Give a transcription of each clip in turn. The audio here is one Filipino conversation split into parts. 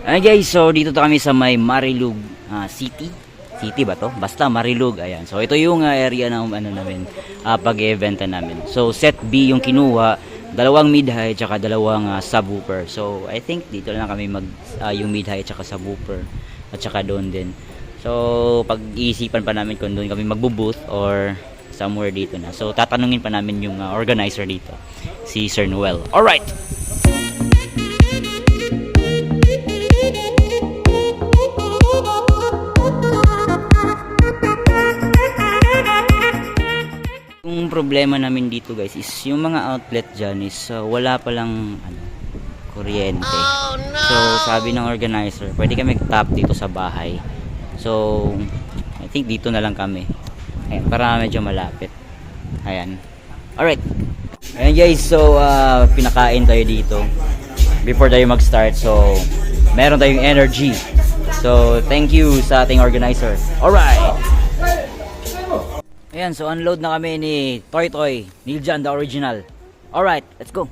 Ayan guys, so dito to kami sa may Marilug City. City ba to? Basta Marilug, ayan. So ito yung area ng ano namin, pag-eventa namin. So set B yung kinuha, dalawang mid-high tsaka dalawang subwoofer. So I think dito lang kami mag yung mid-high tsaka subwoofer at tsaka doon din. So pag-iisipan pa namin kung doon kami magbo-booth or somewhere dito na. So tatanungin pa namin yung organizer dito, si Sir Noel. Alright! Yung problema namin dito guys is yung mga outlet dyan is wala palang kuryente. Oh, no! So sabi ng organizer, pwede kami tap dito sa bahay. So I think dito na lang kami. Ayan, para medyo malapit. Ayan. Alright. Ayan guys, so pinakain tayo dito before tayo mag-start. So meron tayong energy. So thank you sa ating organizer. Alright. Ayan, so unload na kami ni Toy Toy, Niljan the original. Alright, let's go.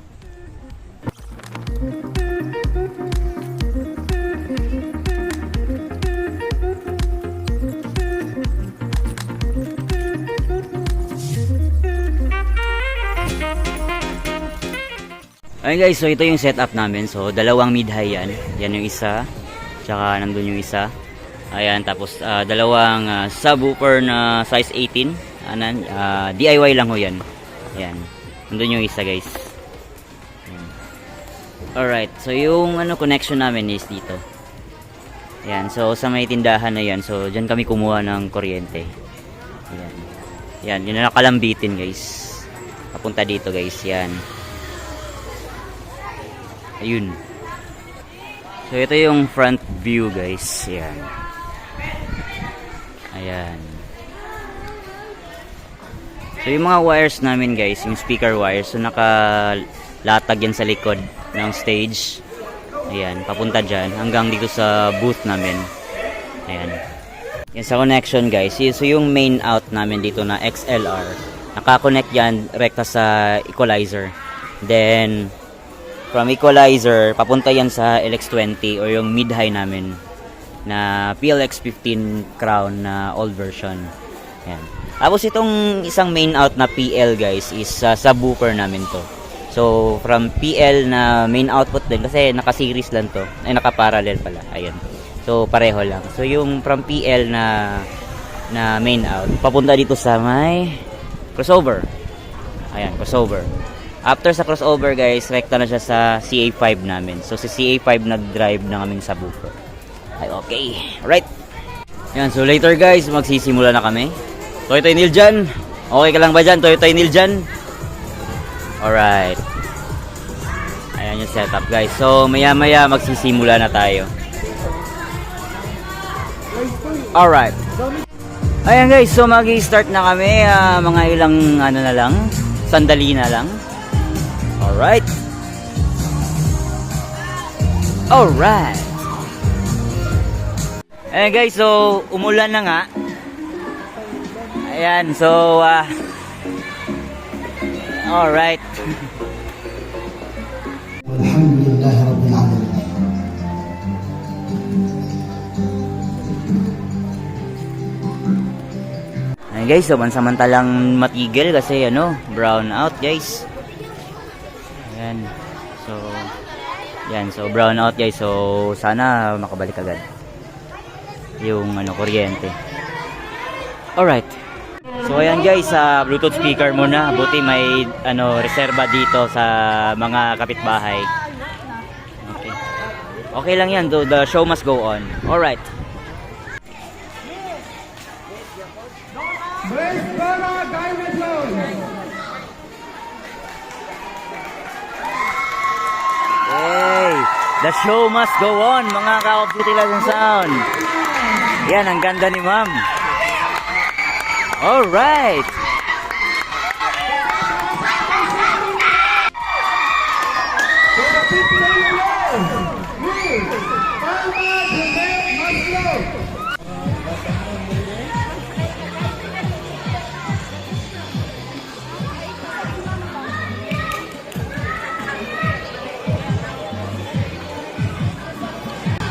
Ayan guys, so ito yung setup namin. So dalawang mid-high yan. Yan yung isa, tsaka nandun yung isa. Ayan, tapos dalawang subwoofer na size 18. DIY lang ho yan. Ayan, nandun yung isa guys. Ayan. Alright, so yung connection namin is dito. Ayan, so sa may tindahan na yan, so dyan kami kumuha ng kuryente. Ayan, yan, yun na nakalambitin guys. Papunta dito guys, yan. Ayun. So ito yung front view guys. Ayan. Ayan. So yung mga wires namin guys, yung speaker wires, so nakalatag yan sa likod ng stage. Ayan, papunta dyan hanggang dito sa booth namin. Ayan. Yan sa connection guys. So yung main out namin dito na XLR, nakakonect yan rekta sa equalizer. Then from equalizer, papunta yan sa LX20 or yung mid-high namin na PLX15 Crown na old version. Ayan. Tapos itong isang main out na PL guys is subwoofer namin to. So from PL na main output din kasi naka-series lang to. Ay naka-parallel pala. Ayan. So pareho lang. So yung from PL na main out, papunta dito sa may crossover. Ayan, crossover. After sa crossover guys, rekta na siya sa CA5 namin. So sa CA5 nag-drive na kaming subwoofer. Ay okay. Alright. Yan, so later guys, magsisimula na kami. Toy Toy Niljan. Okay ka lang ba dyan, Toy Toy Niljan? Alright. Ayan yung setup guys. So maya maya magsisimula na tayo. Alright. Ayan guys, so mag-i-start na kami. Mga ilang na lang, sandali na lang. Alright. Alright. Ayan guys, so umulan na nga. Ayan, so alright. Alhamdulillah Rabbil Alamin. Ayan guys, so pansamantalang matigil kasi brown out guys. Ayan. So yan, so brown out guys. So sana makabalik agad yung kuryente. Alright. So ayan guys, Bluetooth speaker muna. Buti may reserba dito sa mga kapitbahay. Okay. Okay lang yan, though the show must go on. Alright. Hey, the show must go on, mga ka-Of-Duty Legend Sound. Yan, ang ganda ni ma'am. Alright.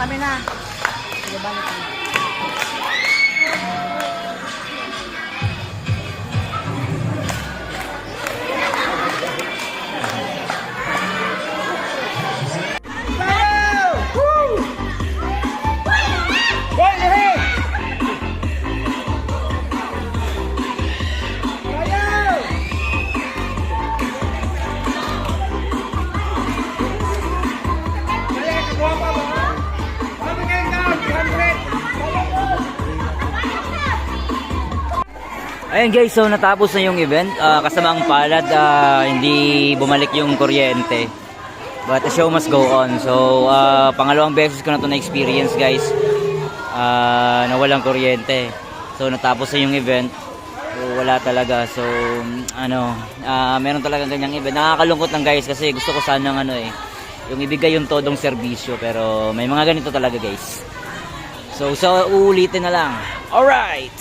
kami na. Sige, balik kami. Ayun guys, so natapos na yung event. Kasama ang palad, hindi bumalik yung kuryente. But the show must go on. So, pangalawang beses ko na to na-experience guys. Na walang kuryente. So, natapos na yung event. So, wala talaga. So, meron talagang ganyang event. Nakakalungkot lang guys kasi gusto ko sanang yung ibigay yung todong serbisyo. Pero may mga ganito talaga guys. So, uulitin na lang. Alright!